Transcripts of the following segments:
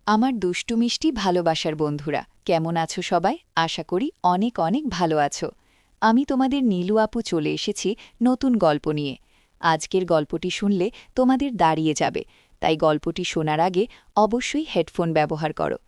আমার দুষ্টু মিষ্টি ভালোবাসার বন্ধুরা কেমন আছো সবাই? আশা করি অনেক অনেক ভালো আছো। আমি তোমাদের নীলু আপু চলে এসেছি নতুন গল্প নিয়ে। আজকের গল্পটি শুনলে তোমাদের দাঁড়িয়ে যাবে, তাই গল্পটি শোনার আগে অবশ্যই হেডফোন ব্যবহার করো।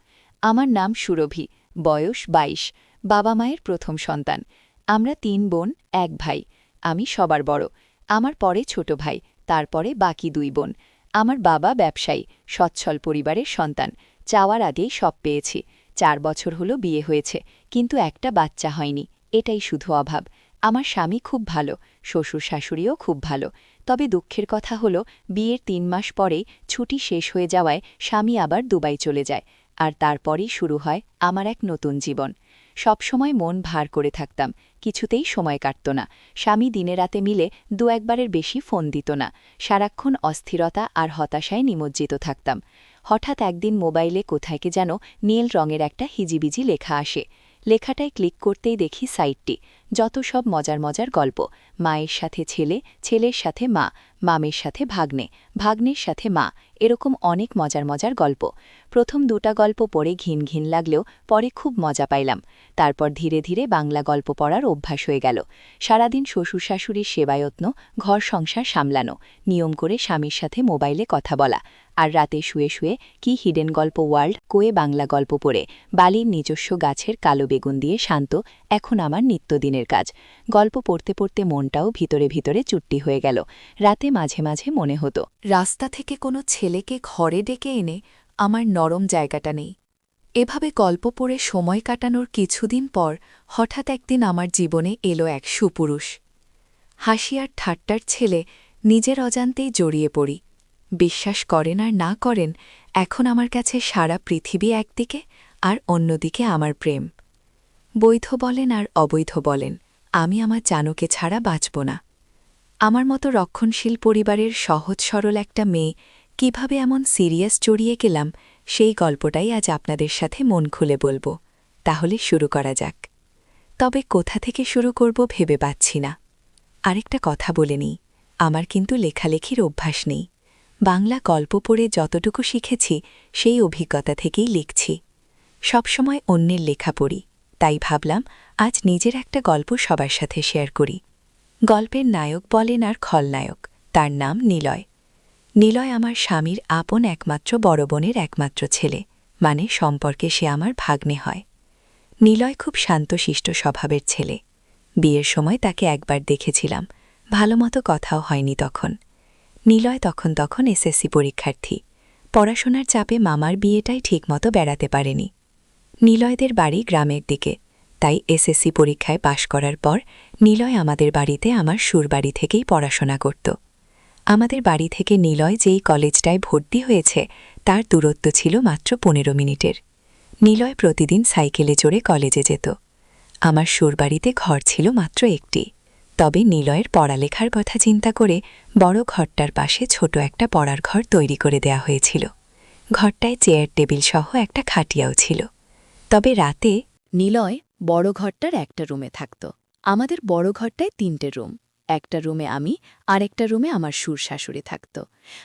আমার নাম সুরভি, বয়স ২২, বাবা মায়ের প্রথম সন্তান। আমরা ৩ বোন, ১ ভাই। আমি সবার বড়। আমার পরে ছোট ভাই, তারপরে বাকি ২ বোন। আমার বাবা ব্যবসায়ী, সচ্ছল পরিবারের সন্তান। চাওয়ার আগেই সব পেয়েছি। ৪ বছর হলো বিয়ে হয়েছে, কিন্তু একটা বাচ্চা হয়নি। এটাই শুধু অভাব। আমার স্বামী খুব ভালো, শ্বশুর শাশুড়িও খুব ভালো। তবে দুঃখের কথা হলো, বিয়ের ৩ মাস পরেই ছুটি শেষ হয়ে যাওয়ায় স্বামী আবার দুবাই চলে যায়। আর তারপরেই শুরু হয় আমার এক নতুন জীবন। সবসময় মন ভার করে থাকতাম, কিছুতেই সময় কাটত না। স্বামী দিনে রাতে মিলে ২-১ বারের বেশি ফোন দিত না। সারাক্ষণ অস্থিরতা আর হতাশায় নিমজ্জিত থাকতাম। হঠাৎ একদিন মোবাইলে কোথায়কে যেন নীল রঙের একটা হিজিবিজি লেখা আসে। লেখাটায় ক্লিক করতেই দেখি সাইটটি যত সব মজার মজার গল্প। মায়ের সাথে ছেলে, ছেলের সাথে মা, মামের সাথে ভাগ্নে, ভাগ্নের সাথে মা, এরকম অনেক মজার মজার গল্প। প্রথম ২টা গল্প পড়ে ঘিন ঘিন লাগলেও পরে খুব মজা পাইলাম। তারপর ধীরে ধীরে বাংলা গল্প পড়ার অভ্যাস হয়ে গেল। সারাদিন শ্বশুর শাশুড়ির সেবায়ত্ন, ঘর সংসার সামলানো, নিয়ম করে স্বামীর সাথে মোবাইলে কথা বলা, আর রাতে শুয়ে শুয়ে কি হিডেন গল্প ওয়ার্ল্ড কোয়ে বাংলা গল্প পড়ে বালির নিজস্ব গাছের কালো বেগুন দিয়ে শান্ত এখন আমার নিত্যদিনের কাজ। গল্প পড়তে পড়তে মনটাও ভিতরে ভিতরে চুট্টি হয়ে গেল। রাতে মাঝে মাঝে মনে হতো রাস্তা থেকে কোনো ছেলেকে ঘরে ডেকে এনে আমার নরম জায়গাটা নেই। এভাবে গল্প পড়ে সময় কাটানোর কিছুদিন পর হঠাৎ একদিন আমার জীবনে এলো এক সুপুরুষ। হাসি আর ঠাট্টার ছেলে, নিজের অজান্তেই জড়িয়ে পড়ি। বিশ্বাস করেন আর না করেন, এখন আমার কাছে সারা পৃথিবী একদিকে আর অন্যদিকে আমার প্রেম। বৈধ বলেন আর অবৈধ বলেন, আমি আমার জানুকে ছাড়া বাঁচব না। আমার মতো রক্ষণশীল পরিবারের সহজ সরল একটা মেয়ে কিভাবে এমন সিরিয়াস জড়িয়ে গেলাম, সেই গল্পটাই আজ আপনাদের সাথে মন খুলে বলবো। তাহলে শুরু করা যাক। তবে কোথা থেকে শুরু করব ভেবে পাচ্ছি না। আরেকটা কথা বলে নিই, আমার কিন্তু লেখালেখির অভ্যাস নেই। বাংলা গল্প পড়ে যতটুকু শিখেছি সেই অভিজ্ঞতা থেকেই লিখছি। সবসময় অন্যের লেখা পড়ি, তাই ভাবলাম আজ নিজের একটা গল্প সবার সাথে শেয়ার করি। গল্পের নায়ক বলেন আর খলনায়ক, তার নাম নিলয়। নিলয় আমার স্বামীর আপন একমাত্র বড় বোনের একমাত্র ছেলে, মানে সম্পর্কে সে আমার ভাগ্নে হয়। নিলয় খুব শান্তশিষ্ট স্বভাবের ছেলে। বিয়ের সময় তাকে একবার দেখেছিলাম, ভালোমতো কথাও হয়নি তখন। নিলয় তখন এসএসসি পরীক্ষার্থী। পড়াশোনার চাপে মামার বিয়েটাই ঠিকমতো বেড়াতে পারেনি। নিলয়দের বাড়ি গ্রামের দিকে, তাই এসএসসি পরীক্ষায় পাশ করার পর নিলয় আমাদের বাড়িতে আমার সুরবাড়ি থেকেই পড়াশোনা করত। আমাদের বাড়ি থেকে নিলয় যেই কলেজটায় ভর্তি হয়েছে তার দূরত্ব ছিল মাত্র ১৫ মিনিটের। নিলয় প্রতিদিন সাইকেলে চড়ে কলেজে যেত। আমার সুরবাড়িতে ঘর ছিল মাত্র একটি। তবে নিলয়ের পড়ালেখার কথা চিন্তা করে বড় ঘরটার পাশে ছোট একটা পড়ার ঘর তৈরি করে দেয়া হয়েছিল। ঘরটায় চেয়ার টেবিল সহ একটা খাটিয়াও ছিল। তবে রাতে নিলয় বড় ঘরটার একটা রুমে থাকত। আমাদের বড় ঘরটায় ৩টে রুম। একটা রুমে আমি, আরেকটা রুমে আমার শ্বশুর-শাশুড়ি থাকত।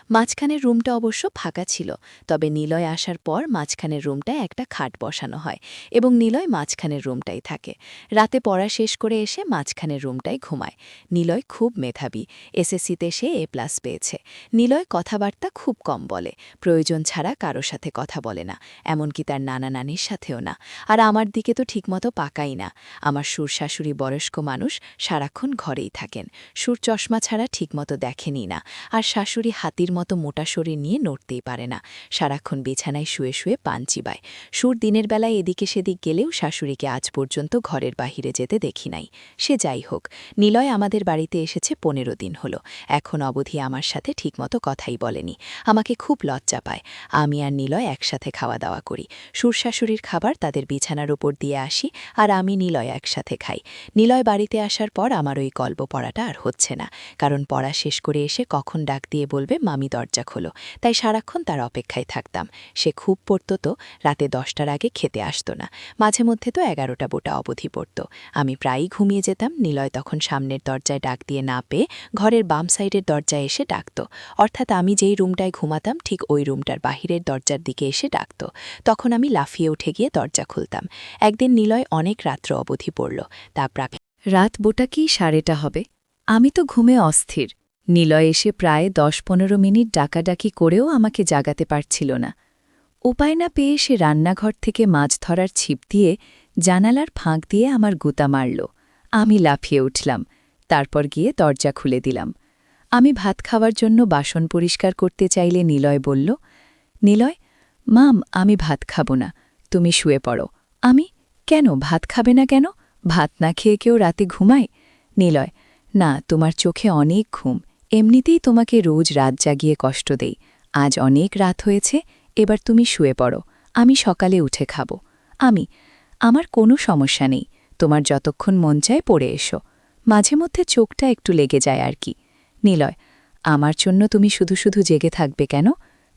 মাঝখানের রুমটা অবশ্য ফাঁকা ছিল, তবে নিলয় আসার পর মাঝখানের রুমটায় একটা খাট বসানো হয় এবং নিলয় মাঝখানের রুমটাই থাকে। রাতে পড়া শেষ করে এসে মাঝখানের রুমটায় ঘুমায়। নিলয় খুব মেধাবী, এসএসসিতে সে A+ পেয়েছে। নিলয় কথাবার্তা খুব কম বলে, প্রয়োজন ছাড়া কারো সাথে কথা বলে না, এমনকি তার নানা নানির সাথেও না। আর আমার দিকে তো ঠিকমতো পাকাই না। আমার শ্বশুর-শাশুড়ি বয়স্ক মানুষ, সারাক্ষণ ঘরেই থাকেন। শ্বশুর চশমা ছাড়া ঠিকমতো দেখেনি না, আর শাশুড়ি হাতির মতো মোটা শরীর নিয়ে নড়তেই পারে না, সারাক্ষণ বিছানায় শুয়ে শুয়ে পান চিবায়। শ্বশুর দিনের বেলায় এদিকে সেদিক গেলেও শাশুড়িকে আজ পর্যন্ত ঘরের বাহিরে যেতে দেখি নাই। সে যাই হোক, নিলয় আমাদের বাড়িতে এসেছে ১৫ দিন হলো, এখন অবধি আমার সাথে ঠিকমতো কথাই বলেনি। আমাকে খুব লজ্জা পায়। আমি আর নিলয় একসাথে খাওয়া দাওয়া করি। শ্বশুর-শাশুড়ির খাবার তাদের বিছানার ওপর দিয়ে আসি, আর আমি নিলয় একসাথে খাই। নিলয় বাড়িতে আসার পর আমার ওই গল্প পড়াটা আর হচ্ছে না, কারণ পড়া শেষ করে এসে কখন ডাক দিয়ে বলবে মামি দরজা খোলো, তাই সারাক্ষণ তার অপেক্ষায় থাকতাম। সে খুব পড়তো তো, রাতে 10টার আগে খেতে আসতো না, মাঝে মধ্যে তো 11টা বোটা অবধি পড়ত। আমি প্রায়ই ঘুমিয়ে যেতাম। নিলয় তখন সামনের দরজায় ডাক দিয়ে না পেয়ে ঘরের বাম সাইডের দরজায় এসে ডাকত, অর্থাৎ আমি যেই রুমটায় ঘুমাতাম ঠিক ওই রুমটার বাহিরের দরজার দিকে এসে ডাকত। তখন আমি লাফিয়ে উঠে গিয়ে দরজা খুলতাম। একদিন নিলয় অনেক রাত্র অবধি পড়ল। তা রাত বোটা কি 2:30 হবে। আমি তো ঘুমে অস্থির। নিলয় এসে প্রায় 10-15 মিনিট ডাকাডাকি করেও আমাকে জাগাতে পারছিল না। উপায় না পেয়ে সে রান্নাঘর থেকে মাছ ধরার ছিপ দিয়ে জানালার ফাঁক দিয়ে আমার গুতা মারল। আমি লাফিয়ে উঠলাম, তারপর গিয়ে দরজা খুলে দিলাম। আমি ভাত খাওয়ার জন্য বাসন পরিষ্কার করতে চাইলে নিলয় বলল, নিলয়, মাম, আমি ভাত খাব না, তুমি শুয়ে পড়ো। আমি, কেন ভাত খাবে না কেন? ভাত না খেয়ে কেউ রাতে ঘুমায়? নিলয়, না, তোমার চোখে অনেক ঘুম, এমনিতেই তোমাকে রোজ রাত জাগিয়ে কষ্ট দেই। আজ অনেক রাত হয়েছে, এবার তুমি শুয়ে পড়ো, আমি সকালে উঠে খাব। আমি, আমার কোনো সমস্যা নেই, তোমার যতক্ষণ মন চায় পড়ে এসো, মাঝে মধ্যে চোখটা একটু লেগে যায় আর কি। নিলয়, আমার জন্য তুমি শুধু শুধু জেগে থাকবে কেন?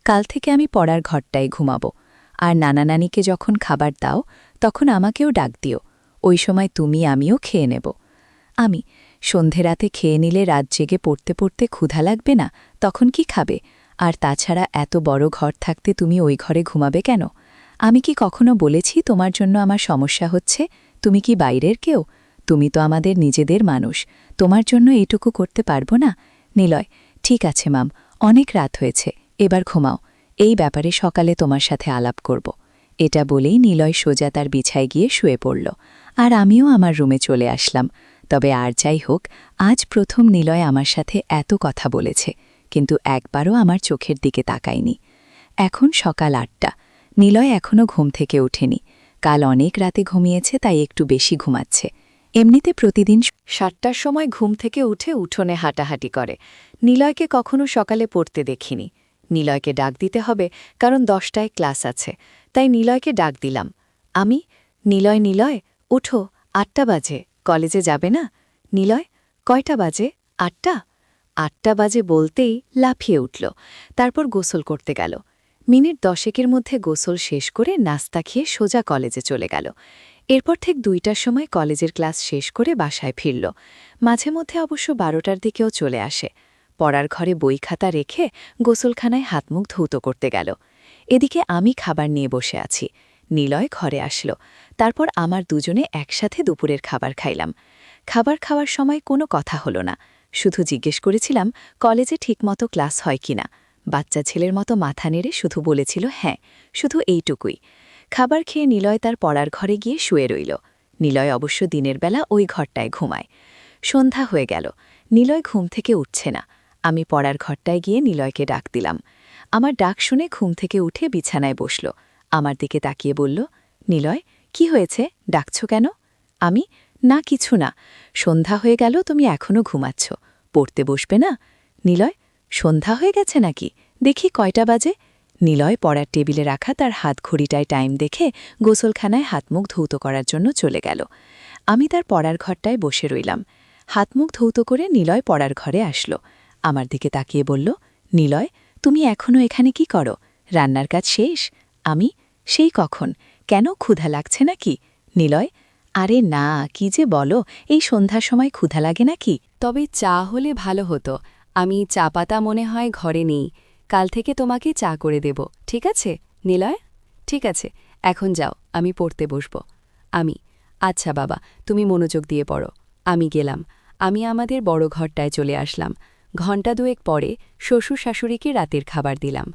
কাল থেকে আমি পড়ার ঘরটায় ঘুমাবো, আর নানা নানিকে যখন খাবার দাও তখন আমাকেও ডাক দিও, ওই সময় তুমি আমিও খেয়ে নেব। আমি, সন্ধে রাতে খেয়ে নিলে রাত জেগে পড়তে পড়তে ক্ষুধা লাগবে না, তখন কি খাবে? আর তাছাড়া এত বড় ঘর থাকতে তুমি ওই ঘরে ঘুমাবে কেন? আমি কি কখনো বলেছি তোমার জন্য আমার সমস্যা হচ্ছে? তুমি কি বাইরের কেউ? তুমি তো আমাদের নিজেদের মানুষ, তোমার জন্য এটুকু করতে পারবো না? নিলয়, ঠিক আছে মাম, অনেক রাত হয়েছে, এবার ঘুমাও, এই ব্যাপারে সকালে তোমার সাথে আলাপ করব। এটা বলেই নিলয় সোজা তার বিছায় গিয়ে শুয়ে পড়ল, আর আমিও আমার রুমে চলে আসলাম। তবে আর যাই হোক, আজ প্রথম নিলয় আমার সাথে এত কথা বলেছে, কিন্তু একবারও আমার চোখের দিকে তাকায়নি। এখন সকাল 8টা, নিলয় এখনও ঘুম থেকে ওঠেনি। কাল অনেক রাতে ঘুমিয়েছে, তাই একটু বেশি ঘুমাচ্ছে। এমনিতে প্রতিদিন 7টার সময় ঘুম থেকে উঠে উঠোনে হাঁটাহাঁটি করে। নিলয়কে কখনো সকালে পড়তে দেখিনি। নিলয়কে ডাক দিতে হবে, কারণ 10টায় ক্লাস আছে, তাই নিলয়কে ডাক দিলাম। আমি, নিলয়, নিলয়, উঠো, 8টা বাজে, কলেজে যাবে না? নিলয়, কয়টা বাজে? 8টা? 8টা বাজে বলতেই লাফিয়ে উঠল, তারপর গোসল করতে গেল। মিনিট 10-এর মধ্যে গোসল শেষ করে নাস্তা খেয়ে সোজা কলেজে চলে গেল। এরপর ঠিক 2টার সময় কলেজের ক্লাস শেষ করে বাসায় ফিরল। মাঝে মধ্যে অবশ্য 12টার দিকেও চলে আসে। পড়ার ঘরে বই খাতা রেখে গোসলখানায় হাতমুখ ধৌত করতে গেল। এদিকে আমি খাবার নিয়ে বসে আছি। নিলয় ঘরে আসলো, তারপর আমার দুজনে একসাথে দুপুরের খাবার খাইলাম। খাবার খাওয়ার সময় কোনো কথা হলো না, শুধু জিজ্ঞেস করেছিলাম কলেজে ঠিকমতো ক্লাস হয় কিনা। বাচ্চা ছেলের মতো মাথা নেড়ে শুধু বলেছিল হ্যাঁ, শুধু এইটুকুই। খাবার খেয়ে নিলয় তার পড়ার ঘরে গিয়ে শুয়ে রইল। নিলয় অবশ্য দিনের বেলা ওই ঘরটায় ঘুমায়। সন্ধ্যা হয়ে গেল, নিলয় ঘুম থেকে উঠছে না। আমি পড়ার ঘরটায় গিয়ে নিলয়কে ডাক দিলাম। আমার ডাক শুনে ঘুম থেকে উঠে বিছানায় বসল, আমার দিকে তাকিয়ে বলল, নিলয়, কি হয়েছে, ডাকছ কেন? আমি, না কিছু না, সন্ধ্যা হয়ে গেল, তুমি এখনও ঘুমাচ্ছ, পড়তে বসবে না? নিলয়, সন্ধ্যা হয়ে গেছে নাকি, দেখি কয়টা বাজে। নিলয় পড়ার টেবিলে রাখা তার হাত ঘড়িটায় টাইম দেখে গোসলখানায় হাতমুখ ধৌত করার জন্য চলে গেল। আমি তার পড়ার ঘরটায় বসে রইলাম। হাতমুখ ধৌত করে নিলয় পড়ার ঘরে আসলো, আমার দিকে তাকিয়ে বলল, নিলয়, তুমি এখনও এখানে কি করো, রান্নার কাজ শেষ? আমি, সেই কখন, কেন, ক্ষুধা লাগছে নাকি? নিলয়, আরে না, কি যে বলো, এই সন্ধ্যার সময় ক্ষুধা লাগে নাকি? তবে চা হলে ভালো হতো, আমি চা পাতা মনে হয় ঘরে নেই, কাল থেকে তোমাকে চা করে দেব, ঠিক আছে? নিলয়, ঠিক আছে, এখন যাও, আমি পড়তে বসব। আমি, আচ্ছা বাবা, তুমি মনোযোগ দিয়ে পড়ো। আমি গেলাম। আমি আমাদের বড় ঘরটায় চলে আসলাম। ঘণ্টা 2 পরে শ্বশুর শাশুড়িকে রাতের খাবার দিলাম।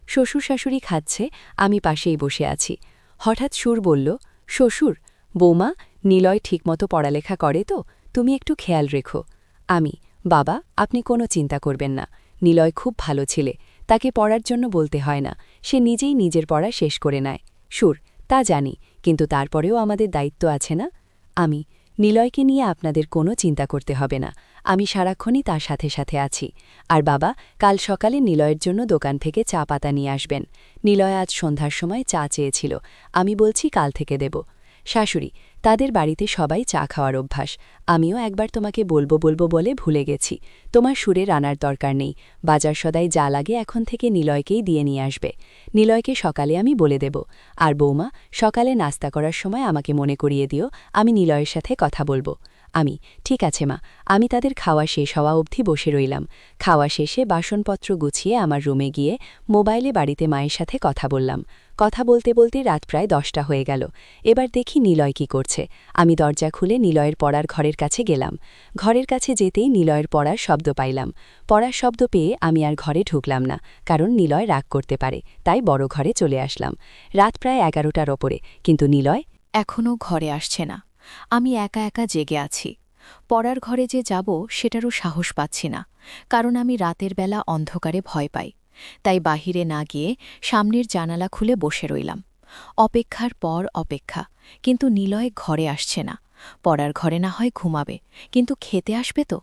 শ্বশুর শাশুড়ি খাচ্ছে, আমি পাশেই বসে আছি। হঠাৎ সুর বলল, শ্বশুর, বৌমা, নিলয় ঠিকমতো পড়ালেখা করে তো, তুমি একটু খেয়াল রেখো। আমি, বাবা, আপনি কোনো চিন্তা করবেন না, নিলয় খুব ভালো ছেলে, তাকে পড়ার জন্য বলতে হয় না, সে নিজেই নিজের পড়া শেষ করে নেয়। সুর, তা জানি, কিন্তু তারপরেও আমাদের দায়িত্ব আছে না? আমি, নিলয়কে নিয়ে আপনাদের কোনো চিন্তা করতে হবে না, আমি সারাক্ষণই তার সাথে সাথে আছি। আর বাবা, কাল সকালে নিলয়ের জন্য দোকান থেকে চা পাতা নিয়ে আসবেন। নিলয় আজ সন্ধ্যার সময় চা চেয়েছিল, আমি বলছি কাল থেকে দেব। শাশুড়ি, তাদের বাড়িতে সবাই চা খাওয়ার অভ্যাস। আমিও একবার তোমাকে বলবো বলবো বলে ভুলে গেছি। তোমার সুরের আনার দরকার নেই। বাজার সদাই যা লাগে এখন থেকে নিলয়কেই দিয়ে নিয়ে আসবে। নিলয়কে সকালে আমি বলে দেব। আর বৌমা, সকালে নাস্তা করার সময় আমাকে মনে করিয়ে দিও, আমি নিলয়ের সাথে কথা বলবো। আমি, ঠিক আছে মা। আমি তাদের খাওয়া শেষ হওয়া অবধি বসে রইলাম। খাওয়া শেষে বাসনপত্র গুছিয়ে আমার রুমে গিয়ে মোবাইলে বাড়িতে মায়ের সাথে কথা বললাম। কথা বলতে বলতে রাত প্রায় 10টা হয়ে গেল। এবার দেখি নিলয় কি করছে। আমি দরজা খুলে নিলয়ের পড়ার ঘরের কাছে গেলাম। ঘরের কাছে যেতেই নিলয়ের পড়ার শব্দ পাইলাম। পড়ার শব্দ পেয়ে আমি আর ঘরে ঢুকলাম না, কারণ নিলয় রাগ করতে পারে, তাই বড় ঘরে চলে আসলাম। রাত প্রায় 11টার ওপরে, কিন্তু নিলয় এখনও ঘরে আসছে না। আমি একা একা জেগে আছি। পড়ার ঘরে যে যাব সেটারও সাহস পাচ্ছি না, কারণ আমি রাতের বেলা অন্ধকারে ভয় পাই। তাই বাহিরে না গিয়ে সামনের জানালা খুলে বসে রইলাম। অপেক্ষার পর অপেক্ষা, কিন্তু নিলয় ঘরে আসছে না। পড়ার ঘরে না হয় ঘুমাবে, কিন্তু খেতে আসবে তো?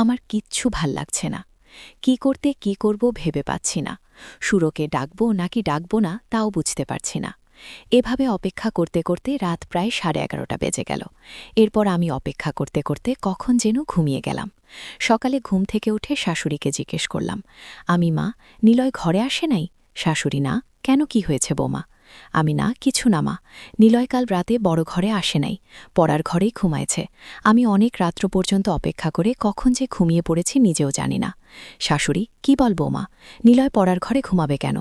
আমার কিচ্ছু ভাল লাগছে না। কি করব ভেবে পাচ্ছি না। সুরকে ডাকবো নাকি ডাকবো না তাও বুঝতে পারছি না। এভাবে অপেক্ষা করতে করতে রাত প্রায় 11:30 বেজে গেল। এরপর আমি অপেক্ষা করতে করতে কখন যেন ঘুমিয়ে গেলাম। সকালে ঘুম থেকে উঠে শাশুড়িকে জিজ্ঞেস করলাম, আমি মা, নিলয় ঘরে আসে নাই? শাশুড়ি, না, কেন, কি হয়েছে বৌমা? আমি, না, কিছু না মা। নিলয় কাল রাতে বড় ঘরে আসে নাই, পড়ার ঘরেই ঘুমাইছে। আমি অনেক রাত্র পর্যন্ত অপেক্ষা করে কখন যে ঘুমিয়ে পড়েছি নিজেও জানি না। শাশুড়ি, কি বল বৌমা, নিলয় পড়ার ঘরে ঘুমাবে কেন?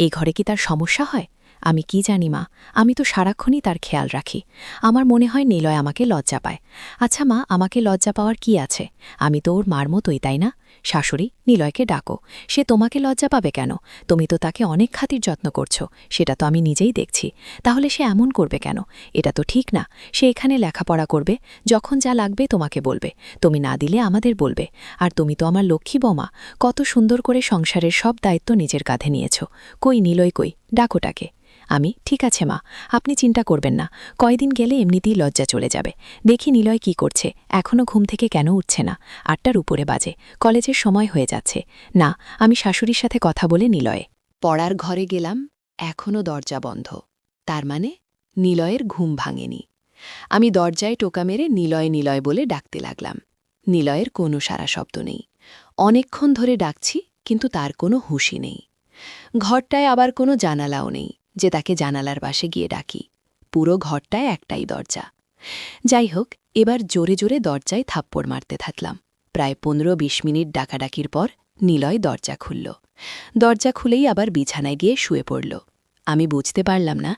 এই ঘরে কি তার সমস্যা হয়? আমি কি জানি মা, আমি তো সারাক্ষণই তার খেয়াল রাখি। আমার মনে হয় নিলয় আমাকে লজ্জা পায়। আচ্ছা মা, আমাকে লজ্জা পাওয়ার কি আছে? আমি তো ওর মার মতোই, তাই না? শাশুড়ি, নিলয়কে ডাকো। সে তোমাকে লজ্জা পাবে কেন? তুমি তো তাকে অনেক খাতির যত্ন করছো, সেটা তো আমি নিজেই দেখছি। তাহলে সে এমন করবে কেন? এটা তো ঠিক না। সে এখানে লেখাপড়া করবে, যখন যা লাগবে তোমাকে বলবে, তুমি না দিলে আমাদের বলবে। আর তুমি তো আমার লক্ষ্মী বৌমা, কত সুন্দর করে সংসারের সব দায়িত্ব নিজের কাঁধে নিয়েছ। কই নিলয়, কই, ডাকোটাকে। আমি, ঠিক আছে মা, আপনি চিন্তা করবেন না, কয়দিন গেলে এমনিতেই লজ্জা চলে যাবে। দেখি নিলয় কি করছে, এখনও ঘুম থেকে কেন উঠছে না? 8টার উপরে বাজে, কলেজের সময় হয়ে যাচ্ছে। না, আমি শাশুড়ির সাথে কথা বলে নিলয়ে পড়ার ঘরে গেলাম, এখনও দরজা বন্ধ। তার মানে নিলয়ের ঘুম ভাঙেনি। আমি দরজায় টোকা মেরে নিলয় নিলয় বলে ডাকতে লাগলাম। নিলয়ের কোনো সারা শব্দ নেই। অনেকক্ষণ ধরে ডাকছি, কিন্তু তার কোনো হুঁশই নেই। ঘরটায় আবার কোনো জানালাও নেই যে তাকে জানালার পাশে গিয়ে ডাকি। পুরো ঘরটায় একটাই দরজা। যাই হোক, এবার জোরে জোরে দরজায় থাপ্পড় মারতে থাকলাম। প্রায় 15-20 মিনিট ডাকাডাকির পর নিলয় দরজা খুলল। দরজা খুলেই আবার বিছানায় গিয়ে শুয়ে পড়ল। আমি বুঝতে পারলাম না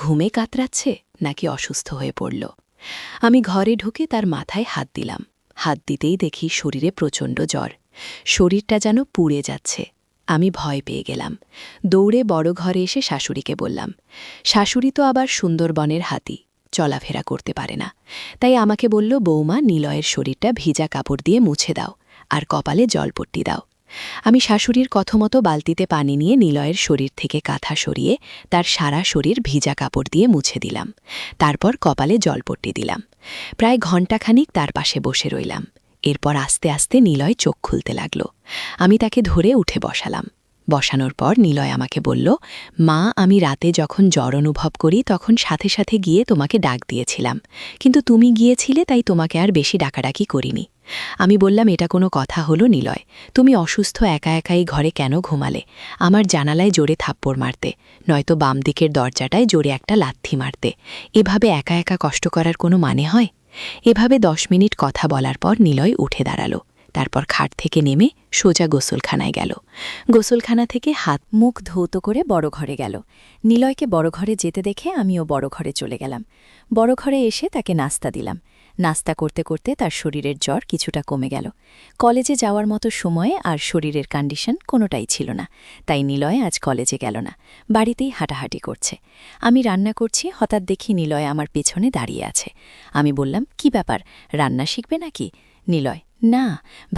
ঘুমে কাতরাচ্ছে নাকি অসুস্থ হয়ে পড়ল। আমি ঘরে ঢুকে তার মাথায় হাত দিলাম। হাত দিতেই দেখি শরীরে প্রচণ্ড জ্বর। শরীরটা যেন পুড়ে যাচ্ছে। আমি ভয় পেয়ে গেলাম। দৌড়ে বড় ঘরে এসে শাশুড়িকে বললাম। শাশুড়ি তো আবার সুন্দরবনের হাতি, চলাফেরা করতে পারে না। তাই আমাকে বলল, বৌমা, নিলয়ের শরীরটা ভিজা কাপড় দিয়ে মুছে দাও আর কপালে জলপট্টি দাও। আমি শাশুড়ির কথমতো বালতিতে পানি নিয়ে নিলয়ের শরীর থেকে কাঁথা সরিয়ে তার সারা শরীর ভিজা কাপড় দিয়ে মুছে দিলাম। তারপর কপালে জলপট্টি দিলাম। প্রায় ঘণ্টাখানিক তার পাশে বসে রইলাম। এরপর আস্তে আস্তে নিলয় চোখ খুলতে লাগল। আমি তাকে ধরে উঠে বসালাম। বসানোর পর নিলয় আমাকে বলল, মা, আমি রাতে যখন জ্বর অনুভব করি তখন সাথে সাথে গিয়ে তোমাকে ডাক দিয়েছিলাম, কিন্তু তুমি গিয়েছিলে তাই তোমাকে আর বেশি ডাকাডাকি করিনি। আমি বললাম, এটা কোনো কথা হলো নিলয়? তুমি অসুস্থ একা একাই ঘরে কেন ঘুমালে? আমার জানালায় জোরে থাপ্পড় মারতে, নয়তো বাম দিকের দরজাটায় জোরে একটা লাথি মারতে। এভাবে একা একা কষ্ট করার কোনো মানে হয়? এভাবে 10 মিনিট কথা বলার পর নিলয় উঠে দাঁড়াল। তারপর খাট থেকে নেমে সোজা গোসলখানায় গেল। গোসলখানা থেকে হাত মুখ ধৌত করে বড় ঘরে গেল। নিলয়কে বড় ঘরে যেতে দেখে আমিও বড় ঘরে চলে গেলাম। বড় ঘরে এসে তাকে নাস্তা দিলাম। নাস্তা করতে করতে তার শরীরের জ্বর কিছুটা কমে গেল। কলেজে যাওয়ার মতো সময়ে আর শরীরের কন্ডিশন কোনোটাই ছিল না, তাই নিলয় আজ কলেজে গেল না, বাড়িতেই হাঁটাহাঁটি করছে। আমি রান্না করছি, হঠাৎ দেখি নিলয় আমার পেছনে দাঁড়িয়ে আছে। আমি বললাম, কি ব্যাপার, রান্না শিখবে নাকি? নিলয়, না,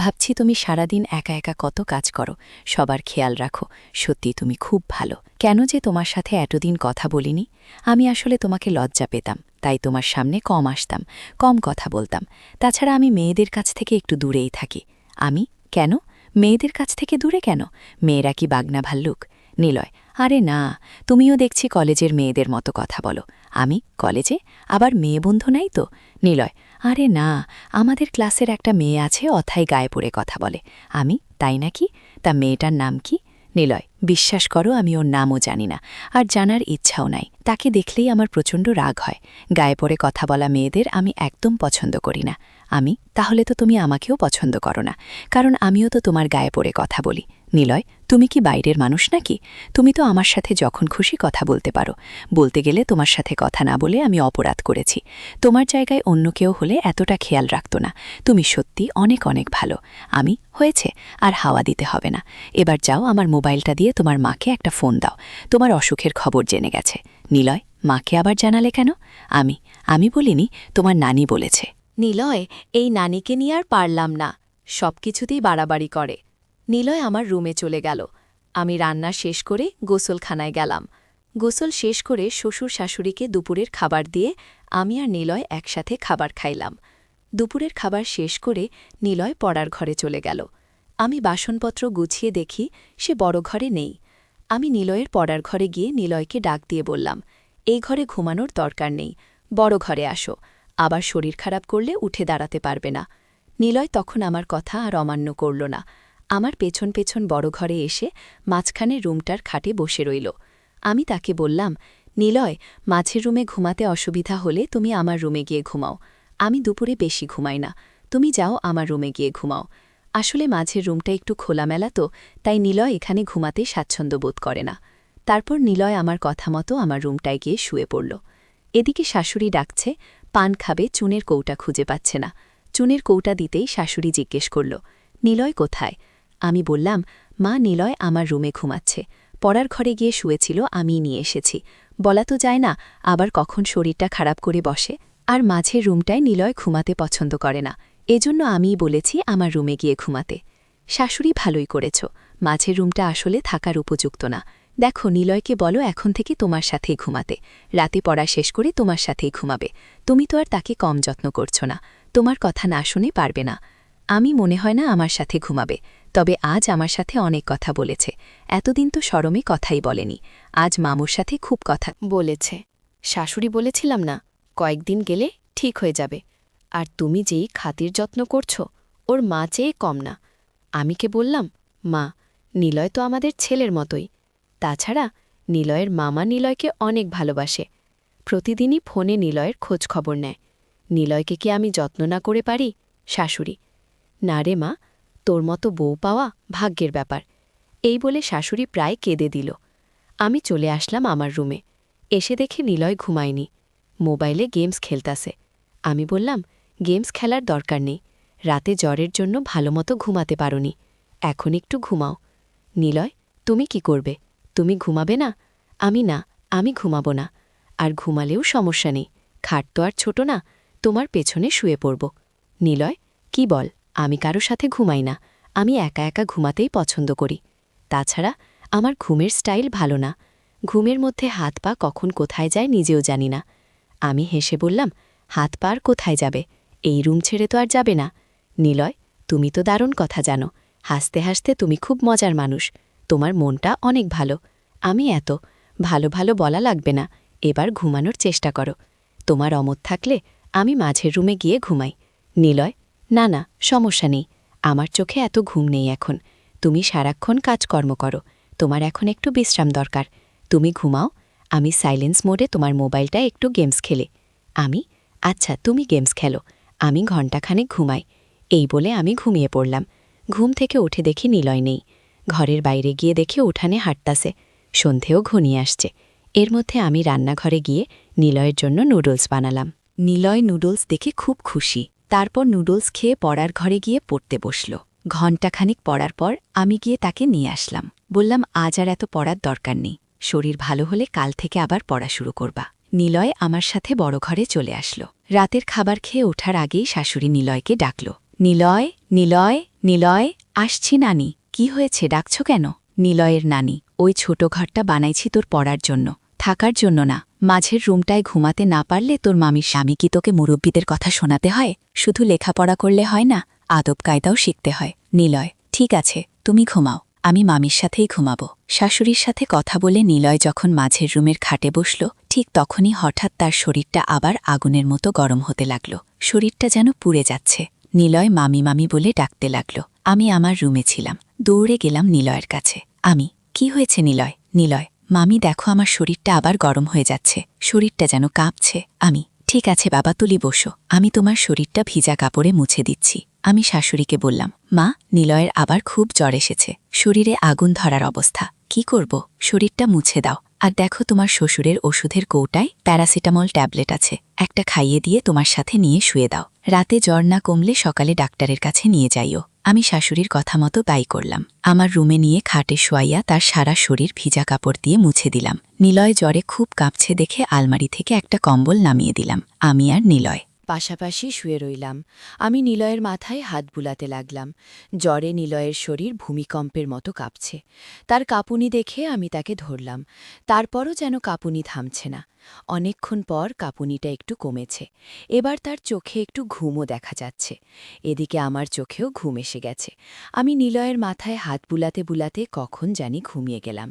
ভাবছি তুমি সারাদিন একা একা কত কাজ করো, সবার খেয়াল রাখো, সত্যি তুমি খুব ভালো। কেন যে তোমার সাথে এতদিন কথা বলিনি? আমি আসলে তোমাকে লজ্জা পেতাম, তাই তোমার সামনে কম আসতাম, কম কথা বলতাম। তাছাড়া আমি মেয়েদের কাছ থেকে একটু দূরেই থাকি। আমি, কেন? মেয়েদের কাছ থেকে দূরে কেন? মেয়েরা কি বাগনা ভাল্লুক? নিলয়, আরে না, তুমিও দেখছি কলেজের মেয়েদের মতো কথা বলো। আমি কলেজে? আবার মেয়ে বন্ধু নাই তো? নিলয়, আরে না, আমাদের ক্লাসের একটা মেয়ে আছে, অথায় গায়ে পড়ে কথা বলে। আমি, তাই নাকি? তা মেয়েটার নাম কি? নিলয়, বিশ্বাস করো আমি ওর নামও জানি না, আর জানার ইচ্ছাও নাই। তাকে দেখলেই আমার প্রচণ্ড রাগ হয়। গায়ে পড়ে কথা বলা মেয়েদের আমি একদম পছন্দ করি না। আমি, তাহলে তো তুমি আমাকেও পছন্দ করো না, কারণ আমিও তো তোমার গায়ে পড়ে কথা বলি। নিলয়, তুমি কি বাইরের মানুষ নাকি? তুমি তো আমার সাথে যখন খুশি কথা বলতে পারো। বলতে গেলে তোমার সাথে কথা না বলে আমি অপরাধ করেছি। তোমার জায়গায় অন্য কেউ হলে এতটা খেয়াল রাখত না। তুমি সত্যি অনেক অনেক ভালো। আমি, হয়েছে, আর হাওয়া দিতে হবে না। এবার যাও, আমার মোবাইলটা দিয়ে তোমার মাকে একটা ফোন দাও। তোমার অসুখের খবর জেনে গেছে। নিলয়, মাকে আবার জানালে কেন? আমি বলিনি, তোমার নানি বলেছে। নিলয়, এই নানিকে নিয়ে আর পারলাম না, সব কিছুতেই বাড়াবাড়ি করে। নিলয় আমার রুমে চলে গেল। আমি রান্না শেষ করে গোসলখানায় গেলাম। গোসল শেষ করে শ্বশুর শাশুড়িকে দুপুরের খাবার দিয়ে আমি আর নিলয় একসাথে খাবার খাইলাম। দুপুরের খাবার শেষ করে নিলয় পড়ার ঘরে চলে গেল। আমি বাসনপত্র গুছিয়ে দেখি সে বড় ঘরে নেই। আমি নিলয়ের পড়ার ঘরে গিয়ে নিলয়কে ডাক দিয়ে বললাম, এই ঘরে ঘুমানোর দরকার নেই, বড় ঘরে আসো, আবার শরীর খারাপ করলে উঠে দাঁড়াতে পারবে না। নিলয় তখন আমার কথা আর অমান্য করল না। আমার পেছন পেছন বড় ঘরে এসে মাঝখানে রুমটার খাটে বসে রইল। আমি তাকে বললাম, নিলয়, মাঝের রুমে ঘুমাতে অসুবিধা হলে তুমি আমার রুমে গিয়ে ঘুমাও। আমি দুপুরে বেশি ঘুমাই না, তুমি যাও আমার রুমে গিয়ে ঘুমাও। আসলে মাঝের রুমটা একটু খোলামেলা তো, তাই নিলয় এখানে ঘুমাতে স্বাচ্ছন্দ্য বোধ করে না। তারপর নিলয় আমার কথা মতো আমার রুমটায় গিয়ে শুয়ে পড়ল। এদিকে শাশুড়ি ডাকছে, পান খাবে, চুনের কৌটা খুঁজে পাচ্ছে না। চুনের কৌটা দিতেই শাশুড়ি জিজ্ঞেস করল, নিলয় কোথায়? আমি বললাম, মা, নিলয় আমার রুমে ঘুমাচ্ছে, পড়ার ঘরে গিয়ে শুয়েছিল, আমিই নিয়ে এসেছি। বলা তো যায় না, আবার কখন শরীরটা খারাপ করে বসে। আর মাঝের রুমটায় নিলয় ঘুমাতে পছন্দ করে না, এজন্য আমিই বলেছি আমার রুমে গিয়ে ঘুমাতে। শাশুড়ি, ভালোই করেছ, মাঝের রুমটা আসলে থাকার উপযুক্ত না। দেখো, নিলয়কে বলো এখন থেকে তোমার সাথেই ঘুমাতে, রাতে পড়া শেষ করে তোমার সাথেই ঘুমাবে। তুমি তো আর তাকে কম যত্ন করছ না, তোমার কথা না শুনে পারবে না। আমি মনে হয় না আমার সাথে ঘুমাবে, তবে আজ আমার সাথে অনেক কথা বলেছে। এতদিন তো শরমে কথাই বলেনি, আজ মামুর সাথে খুব কথা বলেছে। শাশুড়ি, বলেছিলাম না, কয়েকদিন গেলে ঠিক হয়ে যাবে। আর তুমি যেই খাতির যত্ন করছ, ওর মা চেয়ে কম না। আমি কে বললাম, মা, নিলয় তো আমাদের ছেলের মতোই। তাছাড়া নিলয়ের মামা নিলয়কে অনেক ভালোবাসে, প্রতিদিনই ফোনে নিলয়ের খোঁজ খবর নেয়। নিলয়কে কি আমি যত্ন না করে পারি? শাশুড়ি, না রে মা, তোর মতো বউ পাওয়া ভাগ্যের ব্যাপার। এই বলে শাশুড়ি প্রায় কেঁদে দিল। আমি চলে আসলাম আমার রুমে। এসে দেখে নিলয় ঘুমায়নি, মোবাইলে গেমস খেলতাছে। আমি বললাম, গেমস খেলার দরকার নেই, রাতে জ্বরের জন্য ভালোমতো ঘুমাতে পারোনি, এখন একটু ঘুমাও। নিলয়, তুমি কি করবে? তুমি ঘুমাবে না? না, আমি ঘুমাবো না। আর ঘুমালেও সমস্যা নেই, খাট তো আর ছোট না, তোমার পেছনে শুয়ে পড়ব। নিলয়, কি বল? আমি কারো সাথে ঘুমাই না, আমি একা একা ঘুমাতেই পছন্দ করি। তাছাড়া আমার ঘুমের স্টাইল ভালো না, ঘুমের মধ্যে হাত পা কখন কোথায় যায় নিজেও জানি না। আমি হেসে বললাম, হাত পা আর কোথায় যাবে? এই রুম ছেড়ে তো আর যাবে না। নিলয়, তুমি তো দারুণ কথা জানো, হাসতে হাসতে তুমি খুব মজার মানুষ, তোমার মনটা অনেক ভালো। আমি এত ভালো ভালো বলা লাগবে না, এবার ঘুমানোর চেষ্টা করো। তোমার অমত থাকলে আমি মাঝের রুমে গিয়ে ঘুমাই। নিলয়, না না, সমস্যা নেই, আমার চোখে এত ঘুম নেই এখন। তুমি সারাক্ষণ কাজকর্ম করো, তোমার এখন একটু বিশ্রাম দরকার। তুমি ঘুমাও, আমি সাইলেন্স মোডে তোমার মোবাইলটা একটু গেমস খেলে। আচ্ছা, তুমি গেমস খেলো, আমি ঘণ্টাখানেক ঘুমাই। এই বলে আমি ঘুমিয়ে পড়লাম। ঘুম থেকে উঠে দেখি নিলয় নেই। ঘরের বাইরে গিয়ে দেখে উঠানে হাঁটতাছে, সন্ধেও ঘনিয়ে আসছে। এর মধ্যে আমি রান্নাঘরে গিয়ে নিলয়ের জন্য নুডলস বানালাম। নিলয় নুডলস দেখে খুব খুশি। তারপর নুডলস খেয়ে পড়ার ঘরে গিয়ে পড়তে বসল। ঘণ্টাখানিক পড়ার পর আমি গিয়ে তাকে নিয়ে আসলাম। বললাম, আজ আর এত পড়ার দরকার নেই, শরীর ভালো হলে কাল থেকে আবার পড়া শুরু করবা। নিলয় আমার সাথে বড় ঘরে চলে আসলো। রাতের খাবার খেয়ে ওঠার আগেই শাশুড়ি নিলয়কে ডাকল। নিলয়, নিলয়, নিলয়, আসছি নানি। কি হয়েছে, ডাকছ কেন? নিলয়ের নানি, ওই ছোট ঘরটা বানাইছি তোর পড়ার জন্য, থাকার জন্য না। মাঝের রুমটায় ঘুমাতে না পারলে তোর মামির স্বামী কি তোকে মুরব্বীদের কথা শোনাতে হয়? শুধু লেখাপড়া করলে হয় না, আদব কায়দাও শিখতে হয়। নিলয়, ঠিক আছে, তুমি ঘুমাও, আমি মামির সাথেই ঘুমাবো। শাশুড়ির সাথে কথা বলে নিলয় যখন মাঝের রুমের খাটে বসল, ঠিক তখনই হঠাৎ তার শরীরটা আবার আগুনের মতো গরম হতে লাগল। শরীরটা যেন পুড়ে যাচ্ছে। নিলয় মামি মামি বলে ডাকতে লাগল। আমি আমার রুমে ছিলাম। দৌড়ে গেলাম নিলয়ের কাছে। আমি, কি হয়েছে নিলয়? নিলয়, মামি দেখো আমার শরীরটা আবার গরম হয়ে যাচ্ছে, শরীরটা যেন কাঁপছে। আমি, ঠিক আছে বাবা, তুলি বসো, আমি তোমার শরীরটা ভিজা কাপড়ে মুছে দিচ্ছি। আমি শাশুড়িকে বললাম, মা, নিলয়ের আবার খুব জ্বর এসেছে, শরীরে আগুন ধরার অবস্থা, কি করব? শরীরটা মুছে দাও। আর দেখো তোমার শ্বশুরের ওষুধের কৌটায় প্যারাসিটামল ট্যাবলেট আছে, একটা খাইয়ে দিয়ে তোমার সাথে নিয়ে শুয়ে দাও। রাতে জ্বর না কমলে সকালে ডাক্তারের কাছে নিয়ে যাইও। আমি শাশুড়ির কথা মতো তাই করলাম। আমার রুমে নিয়ে খাটে শোয়াইয়া তার সারা শরীর ভিজা কাপড় দিয়ে মুছে দিলাম। নিলয় জ্বরে খুব কাঁপছে দেখে আলমারি থেকে একটা কম্বল নামিয়ে দিলাম। আমি আর নিলয় পাশাপাশি শুয়ে রইলাম। আমি নিলয়ের মাথায় হাত বুলাতে লাগলাম। জ্বরে নিলয়ের শরীর ভূমিকম্পের মতো কাঁপছে। তার কাঁপুনি দেখে আমি তাকে ধরলাম। তারপরও যেন কাঁপুনি থামছে না। অনেকক্ষণ পর কাঁপুনিটা একটু কমেছে। এবার তার চোখে একটু ঘুমও দেখা যাচ্ছে। এদিকে আমার চোখেও ঘুম এসে গেছে। আমি নিলয়ের মাথায় হাত বুলাতে বুলাতে কখন জানি ঘুমিয়ে গেলাম।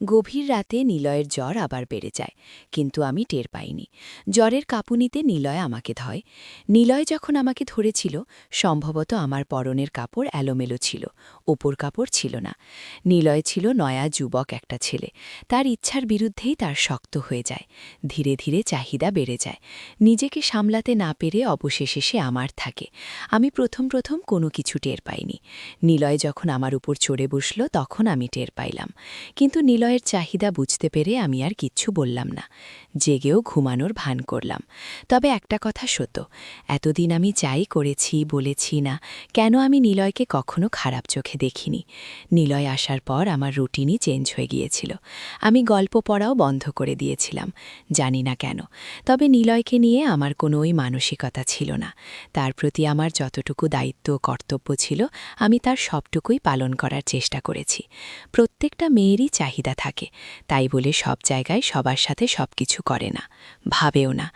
গভীর রাতে নিলয়ের জ্বর আবার বেড়ে যায়, কিন্তু আমি টের পাইনি। জ্বরের কাঁপুনিতে নিলয় আমাকে ধয়। নিলয় যখন আমাকে ধরেছিল, সম্ভবত আমার পরনের কাপড় এলোমেলো ছিল, ওপর কাপড় ছিল না। নিলয় ছিল নয়া যুবক একটা ছেলে। তার ইচ্ছার বিরুদ্ধেই তার শক্ত হয়ে যায়। ধীরে ধীরে চাহিদা বেড়ে যায়। নিজেকে সামলাতে না পেরে অবশেষে সে আমার থাকে। আমি প্রথম প্রথম কোনো কিছু টের পাইনি। নিলয় যখন আমার উপর চড়ে বসল তখন আমি টের পাইলাম। কিন্তু নিলয়ের চাহিদা বুঝতে পেরে আমি আর কিচ্ছু বললাম না। জেগেও ঘুমানোর ভান করলাম। তবে একটা কথা সত্য, এতদিন আমি যাই করেছি বলেছি না কেন, আমি নিলয়কে কখনো খারাপ চোখে দেখিনি। নিলয় আসার পর আমার রুটিনই চেঞ্জ হয়ে গিয়েছিল। আমি গল্প পড়াও বন্ধ করে দিয়েছিলাম, জানি না কেন। তবে নিলয়কে নিয়ে আমার কোনো ওই মানসিকতা ছিল না। তার প্রতি আমার যতটুকু দায়িত্ব ও কর্তব্য ছিল, আমি তার সবটুকুই পালন করার চেষ্টা করেছি। প্রত্যেকটা মেয়েরই চাহিদা থাকে, তাই বলে সব জায়গায় সবার সাথে সবকিছু করে না, ভাবেও না।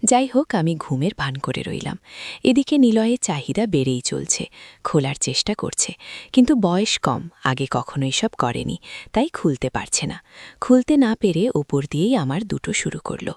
যাই হোক, আমি ঘুমের ভান করে রইলাম। এদিকে নিলয়ের চাহিদা বেড়েই চলছে, খোলার চেষ্টা করছে। কিন্তু বয়স কম, আগে কখনো এসব করেনি, তাই খুলতে পারছে না। খুলতে না পেরে ওপর দিয়েই আমার দুটো শুরু করল।